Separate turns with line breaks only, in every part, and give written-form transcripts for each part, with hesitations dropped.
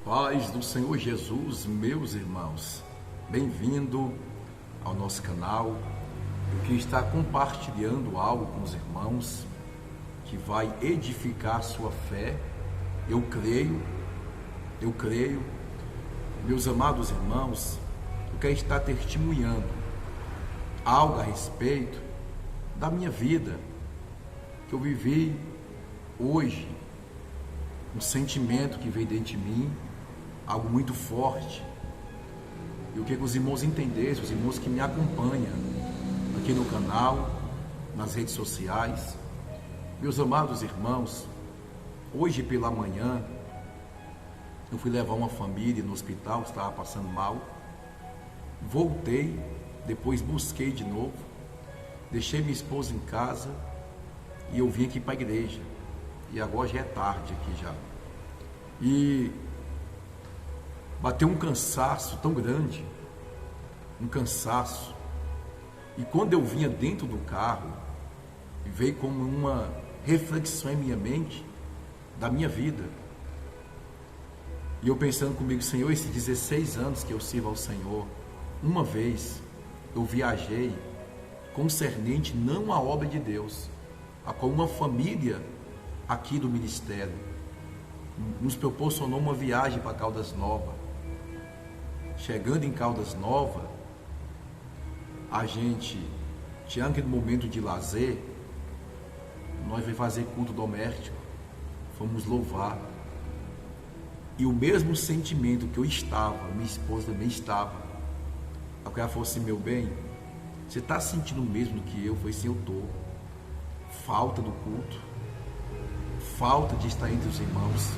Paz do Senhor Jesus, meus irmãos, bem-vindo ao nosso canal. Eu queria estar compartilhando algo com os irmãos que vai edificar a sua fé. Eu creio, meus amados irmãos, eu quero estar testemunhando algo a respeito da minha vida, que eu vivi hoje, um sentimento que veio dentro de mim, algo muito forte. Eu queria que os irmãos entendessem, os irmãos que me acompanham aqui no canal, nas redes sociais. Meus amados irmãos, hoje pela manhã, eu fui levar uma família no hospital, estava passando mal. Voltei, depois busquei de novo, deixei minha esposa em casa e eu vim aqui para a igreja. E agora já é tarde aqui já. E bateu um cansaço tão grande, um cansaço. E quando eu vinha dentro do carro, veio como uma reflexão em minha mente da minha vida. E eu pensando comigo, Senhor, esses 16 anos que eu sirvo ao Senhor, uma vez eu viajei concernente não à obra de Deus, a qual uma família aqui do ministério nos proporcionou uma viagem para Caldas Novas. Chegando em Caldas Novas, a gente tinha aquele momento de lazer, nós vamos fazer culto doméstico, fomos louvar. E o mesmo sentimento que eu estava, minha esposa também estava. Aí ela falou assim, meu bem, você está sentindo o mesmo que eu? Eu falei assim, eu estou. Falta do culto, falta de estar entre os irmãos.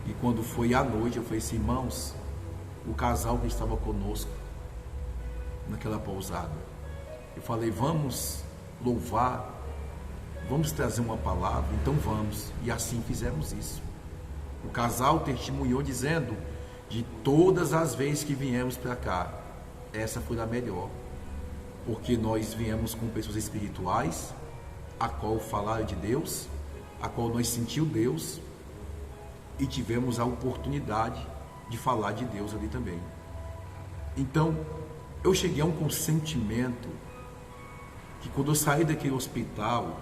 E quando foi à noite, eu falei assim, irmãos, o casal que estava conosco naquela pousada, eu falei, vamos louvar, vamos trazer uma palavra, então vamos. E assim fizemos isso. O casal testemunhou dizendo, de todas as vezes que viemos para cá, essa foi a melhor, porque nós viemos com pessoas espirituais, a qual falaram de Deus, a qual nós sentiu Deus, e tivemos a oportunidade de falar de Deus ali também. Então, eu cheguei a um consentimento que quando eu saí daquele hospital,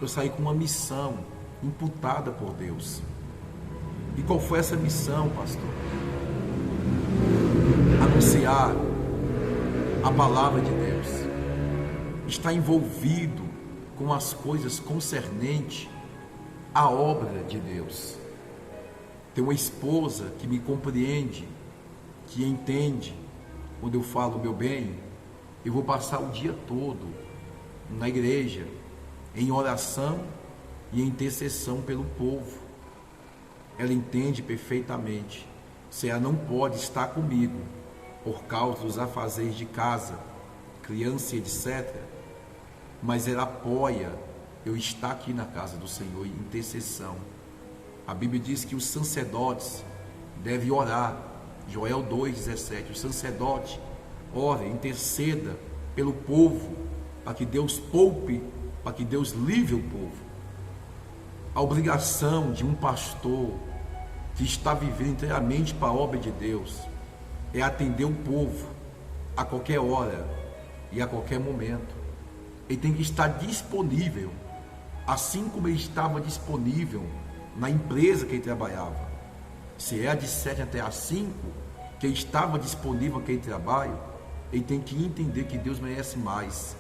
eu saí com uma missão imputada por Deus. E qual foi essa missão, pastor? Anunciar a palavra de Deus, estar envolvido com as coisas concernentes à obra de Deus. Ter uma esposa que me compreende, que entende. Quando eu falo, meu bem, eu vou passar o dia todo na igreja, em oração e em intercessão pelo povo. Ela entende perfeitamente. Se ela não pode estar comigo por causa dos afazeres de casa, criança e etc., mas ela apoia eu estar aqui na casa do Senhor em intercessão. A Bíblia diz que os sacerdotes devem orar. Joel 2,17. O sacerdote ora, interceda pelo povo, para que Deus poupe, para que Deus livre o povo. A obrigação de um pastor que está vivendo inteiramente para a obra de Deus é atender o povo a qualquer hora e a qualquer momento. Ele tem que estar disponível, assim como ele estava disponível na empresa que ele trabalhava. Se é de 7 até às 5, que ele estava disponível aquele trabalho, ele tem que entender que Deus merece mais,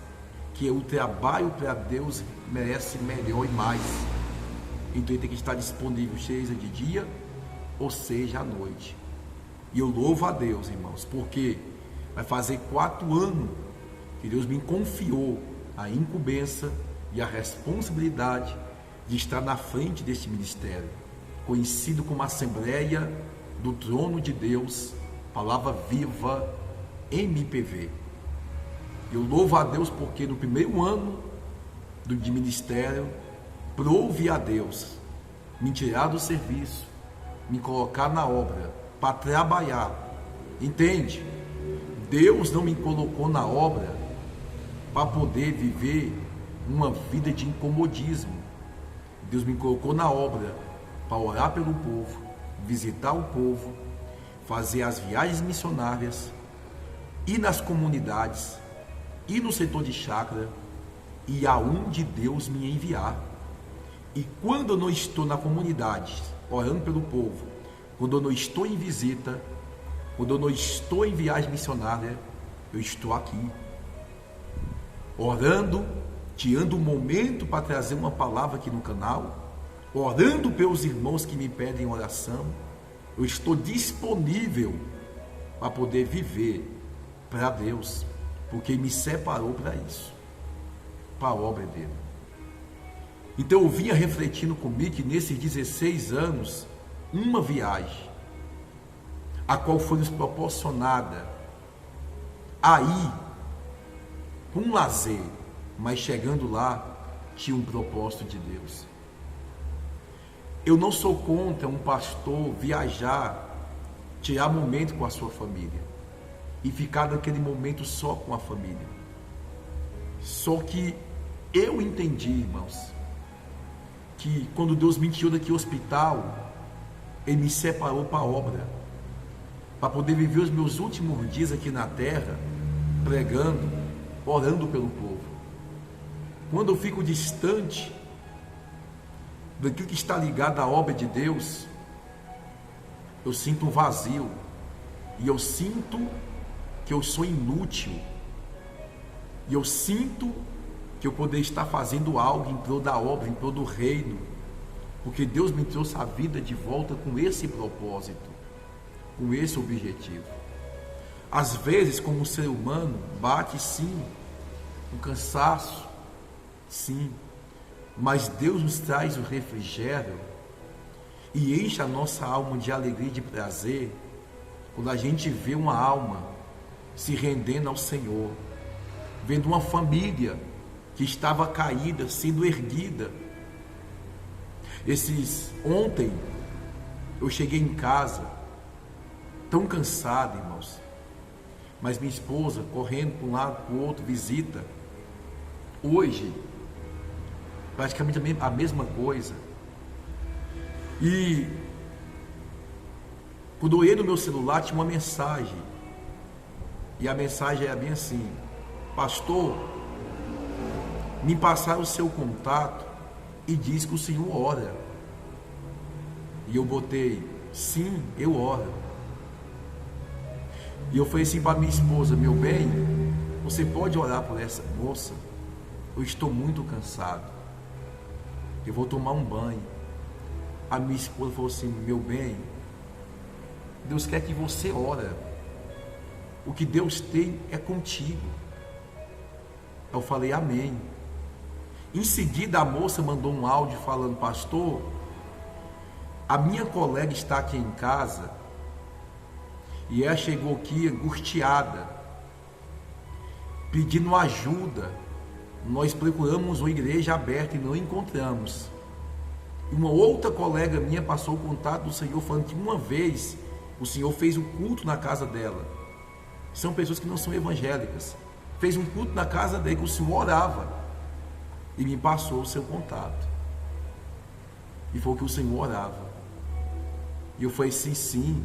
que o trabalho para Deus merece melhor e mais. Então ele tem que estar disponível, seja de dia ou seja à noite. E eu louvo a Deus, irmãos, porque vai fazer 4 anos que Deus me confiou a incumbência e a responsabilidade de estar na frente deste ministério, conhecido como Assembleia do Trono de Deus, Palavra Viva, MPV. Eu louvo a Deus porque no primeiro ano de ministério, prouve a Deus me tirar do serviço, me colocar na obra, para trabalhar. Entende? Deus não me colocou na obra para poder viver uma vida de incomodismo. Deus me colocou na obra para orar pelo povo, visitar o povo, fazer as viagens missionárias, ir nas comunidades, ir no setor de chácara e aonde Deus me enviar. E quando eu não estou na comunidade, orando pelo povo, quando eu não estou em visita, quando eu não estou em viagem missionária, eu estou aqui, orando, tirando um momento para trazer uma palavra aqui no canal, orando pelos irmãos que me pedem oração. Eu estou disponível para poder viver para Deus, porque me separou para isso, para a obra dele. Então eu vinha refletindo comigo que nesses 16 anos, uma viagem, a qual foi nos proporcionada aí, com um lazer, mas chegando lá, tinha um propósito de Deus. Eu não sou contra um pastor viajar, tirar momento com a sua família e ficar naquele momento só com a família. Só que eu entendi, irmãos, que quando Deus me tirou daquele hospital, Ele me separou para a obra, para poder viver os meus últimos dias aqui na terra, pregando, orando pelo povo. Quando eu fico distante daquilo que está ligado à obra de Deus, eu sinto um vazio, e eu sinto que eu sou inútil, e eu sinto que eu poderia estar fazendo algo em prol da obra, em prol do reino, porque Deus me trouxe a vida de volta com esse propósito, com esse objetivo. Às vezes, como ser humano, bate sim, um cansaço, sim, mas Deus nos traz o refrigério e enche a nossa alma de alegria e de prazer quando a gente vê uma alma se rendendo ao Senhor, vendo uma família que estava caída sendo erguida. Ontem eu cheguei em casa tão cansado, irmãos, mas minha esposa correndo para um lado para o outro, visita. Hoje praticamente a mesma coisa. E quando eu olhei no meu celular, tinha uma mensagem, e a mensagem era bem assim: pastor, me passaram o seu contato e diz que o senhor ora. E eu botei: sim, eu oro. E eu falei assim para minha esposa: meu bem, você pode orar por essa moça? Eu estou muito cansado, eu vou tomar um banho. A minha esposa falou assim: meu bem, Deus quer que você ore. O que Deus tem é contigo. Eu falei: amém. Em seguida a moça mandou um áudio falando: pastor, a minha colega está aqui em casa e ela chegou aqui angustiada, pedindo ajuda. Nós procuramos uma igreja aberta e não encontramos. E uma outra colega minha passou o contato do Senhor, falando que uma vez o Senhor fez um culto na casa dela. São pessoas que não são evangélicas. Fez um culto na casa dela que o Senhor orava, e me passou o seu contato, e falou que o Senhor orava. E eu falei: sim, sim.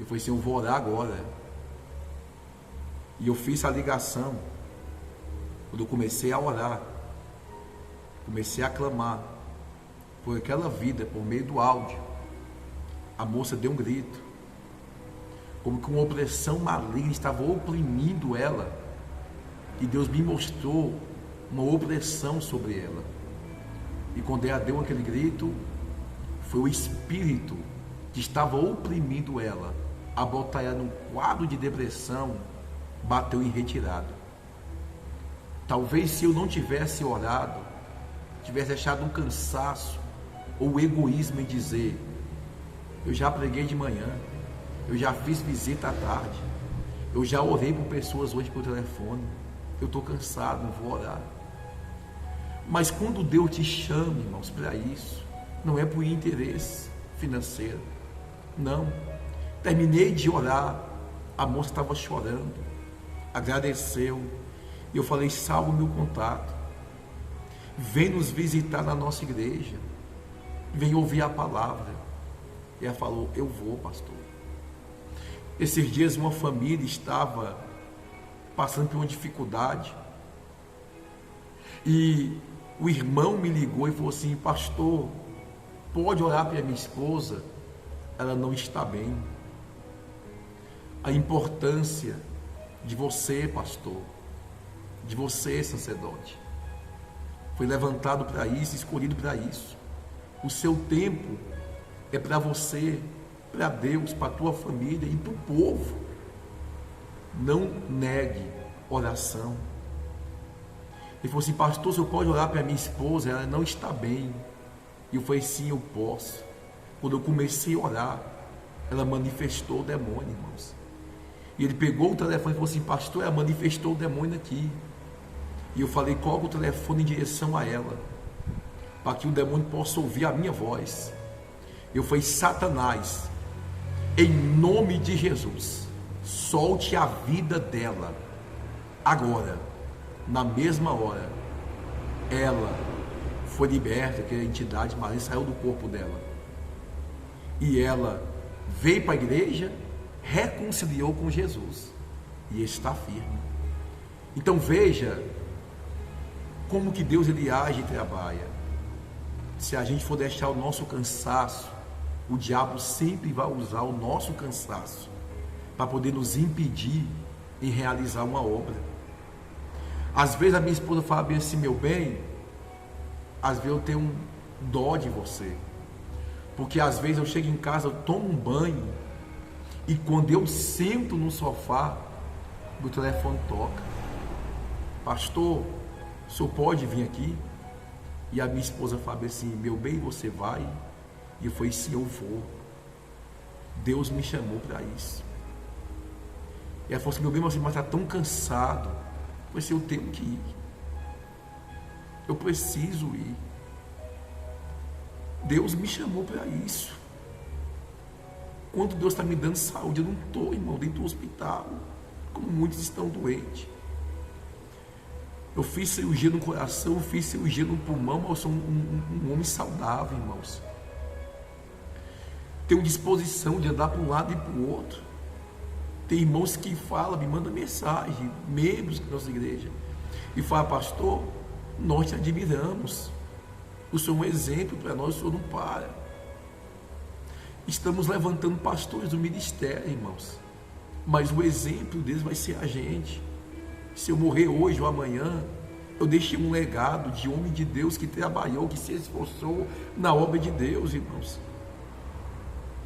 Eu falei assim: eu vou orar agora. E eu fiz a ligação. Quando eu comecei a orar, comecei a clamar por aquela vida, por meio do áudio, a moça deu um grito, como que uma opressão maligna estava oprimindo ela, e Deus me mostrou uma opressão sobre ela. E quando ela deu aquele grito, foi o espírito que estava oprimindo ela, a botar ela num quadro de depressão, bateu em retirada. Talvez se eu não tivesse orado, tivesse achado um cansaço ou egoísmo em dizer: eu já preguei de manhã, eu já fiz visita à tarde, eu já orei por pessoas hoje por telefone, eu estou cansado, não vou orar. Mas quando Deus te chama, irmãos, para isso, não é por interesse financeiro, não. Terminei de orar, a moça estava chorando, agradeceu, e eu falei: salva o meu contato, vem nos visitar na nossa igreja, vem ouvir a palavra. E ela falou: eu vou, pastor. Esses dias uma família estava passando por uma dificuldade. E o irmão me ligou e falou assim: pastor, pode orar para minha esposa? Ela não está bem. A importância de você, pastor, de você, sacerdote, foi levantado para isso, escolhido para isso. O seu tempo é para você, para Deus, para a tua família e para o povo. Não negue oração. Ele falou assim: pastor, o senhor pode orar para minha esposa? Ela não está bem. E eu falei: sim, eu posso. Quando eu comecei a orar, ela manifestou o demônio, irmãos. E ele pegou o telefone e falou assim: pastor, ela manifestou o demônio aqui. E eu falei: coloca o telefone em direção a ela, para que o demônio possa ouvir a minha voz. Eu falei: Satanás, em nome de Jesus, solte a vida dela agora. Na mesma hora, ela foi liberta, que a entidade maligna saiu do corpo dela. E ela veio para a igreja, reconciliou com Jesus e está firme. Então veja como que Deus ele age e trabalha. Se a gente for deixar o nosso cansaço, o diabo sempre vai usar o nosso cansaço para poder nos impedir em realizar uma obra. Às vezes a minha esposa fala bem assim: meu bem, às vezes eu tenho dó de você, porque às vezes eu chego em casa, eu tomo um banho, e quando eu sento no sofá, o telefone toca: pastor, o senhor pode vir aqui? E a minha esposa fala assim: meu bem, você vai? E eu falei: sim, eu vou. Deus me chamou para isso. E ela falou assim: meu bem, você está tão cansado. Eu falei assim: eu tenho que ir. Eu preciso ir. Deus me chamou para isso. Quando Deus está me dando saúde, eu não estou, irmão, dentro do hospital, como muitos estão doentes. Eu fiz cirurgia no coração, eu fiz cirurgia no pulmão, mas eu sou um homem saudável, irmãos. Tenho disposição de andar para um lado e para o outro. Tem irmãos que falam, me mandam mensagem, membros da nossa igreja, e falam: pastor, nós te admiramos, o senhor é um exemplo para nós, o senhor não para. Estamos levantando pastores do ministério, irmãos, mas o exemplo deles vai ser a gente. Se eu morrer hoje ou amanhã, eu deixei um legado de homem de Deus que trabalhou, que se esforçou na obra de Deus, irmãos.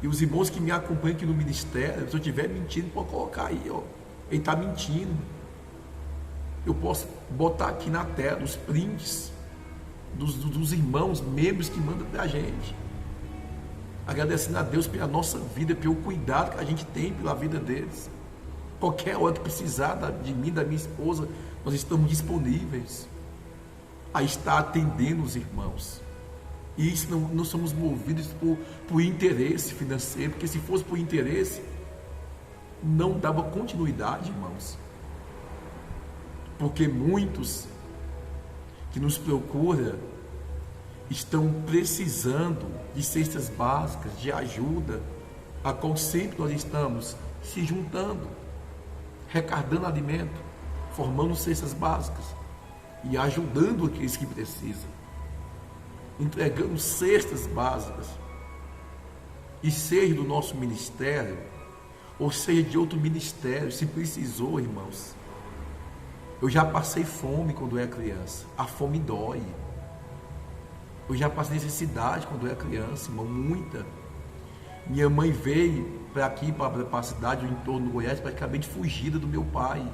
E os irmãos que me acompanham aqui no ministério, se eu estiver mentindo, pode colocar aí, ó, ele está mentindo. Eu posso botar aqui na tela os prints dos irmãos, membros que mandam para a gente, agradecendo a Deus pela nossa vida, pelo cuidado que a gente tem pela vida deles. Qualquer hora que precisar de mim, da minha esposa, nós estamos disponíveis a estar atendendo os irmãos. E isso não somos movidos por interesse financeiro, porque se fosse por interesse, não dava continuidade, irmãos. Porque muitos que nos procuram estão precisando de cestas básicas, de ajuda, a qual sempre nós estamos se juntando, recarregando alimento, formando cestas básicas e ajudando aqueles que precisam, entregando cestas básicas. E seja do nosso ministério, ou seja de outro ministério, se precisou, irmãos. Eu já passei fome quando eu era criança, a fome dói. Eu já passei necessidade quando eu era criança, irmão, muita. Minha mãe veio para aqui, para a cidade, o entorno do Goiás, praticamente fugida do meu pai,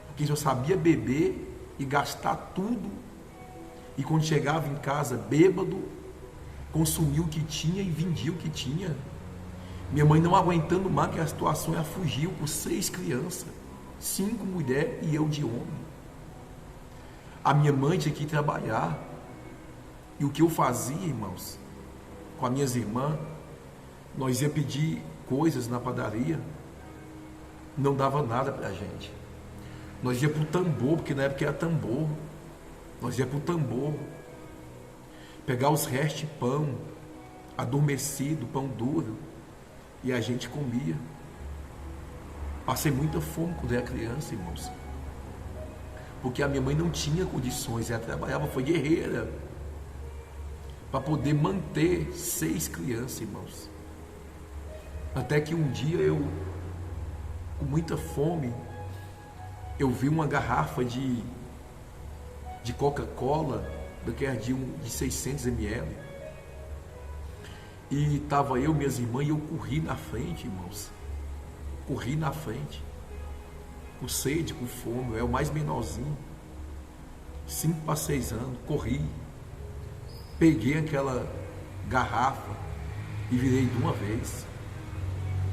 porque só sabia beber e gastar tudo, e quando chegava em casa bêbado, consumia o que tinha e vendia o que tinha. Minha mãe, não aguentando mais que a situação, ela fugiu com 6 crianças, 5 mulheres e eu de homem. A minha mãe tinha que ir trabalhar, e o que eu fazia, irmãos, com as minhas irmãs, nós ia pedir coisas na padaria, não dava nada para a gente. Nós ia para o tambor, porque na época era tambor. Nós ia para o tambor, pegar os restos de pão, adormecido, pão duro, e a gente comia. Passei muita fome quando era criança, irmãos, porque a minha mãe não tinha condições, ela trabalhava, foi guerreira, para poder manter 6 crianças, irmãos. Até que um dia eu, com muita fome, eu vi uma garrafa de Coca-Cola, daquela de 600 ml, e estava eu, minhas irmãs, e eu corri na frente, irmãos, corri na frente, com sede, com fome, eu era o mais menorzinho, 5 para 6 anos, corri, peguei aquela garrafa e virei de uma vez.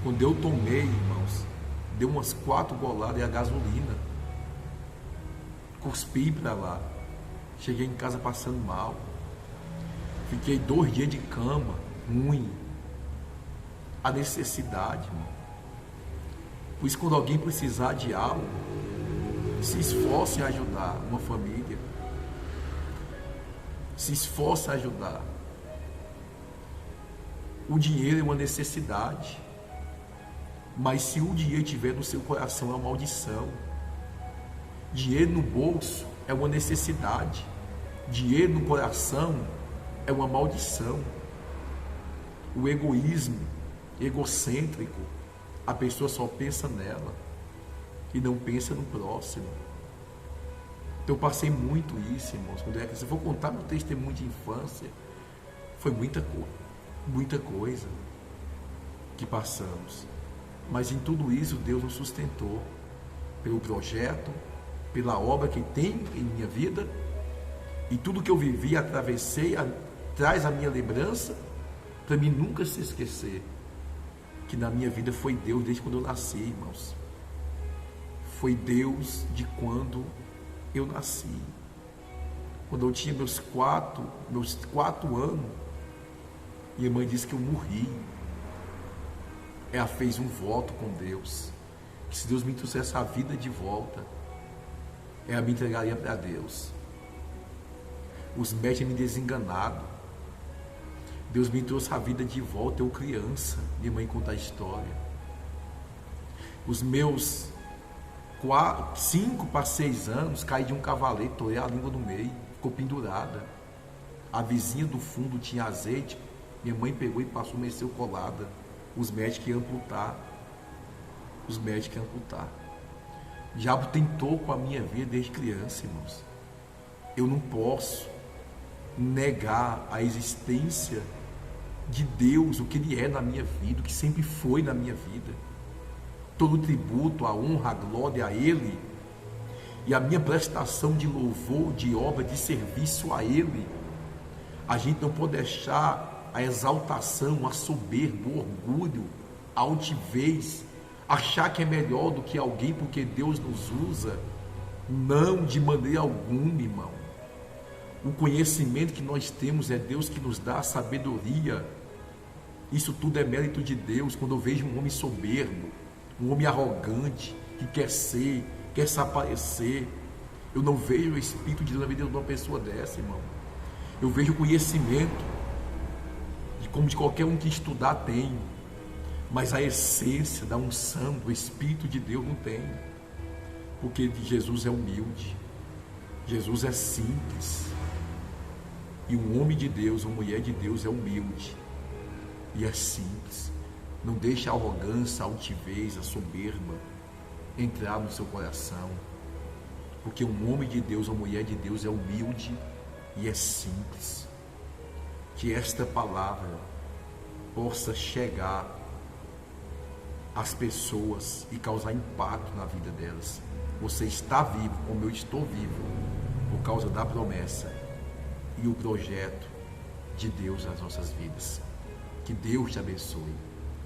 Quando eu tomei, irmãos, deu umas 4 goladas e a gasolina, cuspi para lá, cheguei em casa passando mal, fiquei 2 dias de cama, ruim, a necessidade, irmão. Por isso, quando alguém precisar de algo, se esforce em ajudar uma família, se esforce em ajudar. O dinheiro é uma necessidade, mas se o dinheiro estiver no seu coração é uma maldição. Dinheiro no bolso é uma necessidade, dinheiro no coração é uma maldição. O egoísmo, egocêntrico, a pessoa só pensa nela e não pensa no próximo. Então eu passei muito isso, irmãos. Quando eu era criança, se eu for contar meu testemunho de infância, foi muita coisa que passamos. Mas em tudo isso Deus nos sustentou pelo projeto, pela obra que tem em minha vida, e tudo que eu vivi, atravessei, traz a minha lembrança, para mim nunca se esquecer que na minha vida foi Deus desde quando eu nasci, irmãos. Foi Deus de quando eu nasci. Quando eu tinha meus 4 anos, minha mãe disse que eu morri. Ela fez um voto com Deus, que se Deus me trouxesse a vida de volta, ela me entregaria para Deus. Os médicos me desenganaram. Deus me trouxe a vida de volta, eu criança. Minha mãe conta a história. Os meus 5 para 6 anos, caí de um cavalete, torei a língua no meio, ficou pendurada. A vizinha do fundo tinha azeite, minha mãe pegou e passou, mexeu colada. Os médicos iam amputar. O diabo tentou com a minha vida desde criança, irmãos. Eu não posso negar a existência de Deus, o que Ele é na minha vida, o que sempre foi na minha vida. Todo o tributo, a honra, a glória a Ele, e a minha prestação de louvor, de obra, de serviço a Ele. A gente não pode deixar a exaltação, a soberba, o orgulho, a altivez, achar que é melhor do que alguém porque Deus nos usa. Não, de maneira alguma, irmão. O conhecimento que nós temos é Deus que nos dá a sabedoria. Isso tudo é mérito de Deus. Quando eu vejo um homem soberbo, um homem arrogante, que quer ser, quer se aparecer, eu não vejo o Espírito de Deus na vida de uma pessoa dessa, irmão. Eu vejo o conhecimento, como de qualquer um que estudar tem, mas a essência da unção, do Espírito de Deus não tem, porque Jesus é humilde, Jesus é simples, e um homem de Deus, uma mulher de Deus é humilde e é simples. Não deixe a arrogância, a altivez, a soberba entrar no seu coração, porque um homem de Deus, uma mulher de Deus é humilde e é simples. Que esta palavra possa chegar às pessoas e causar impacto na vida delas. Você está vivo, como eu estou vivo, por causa da promessa e o projeto de Deus nas nossas vidas. Que Deus te abençoe,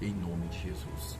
em nome de Jesus.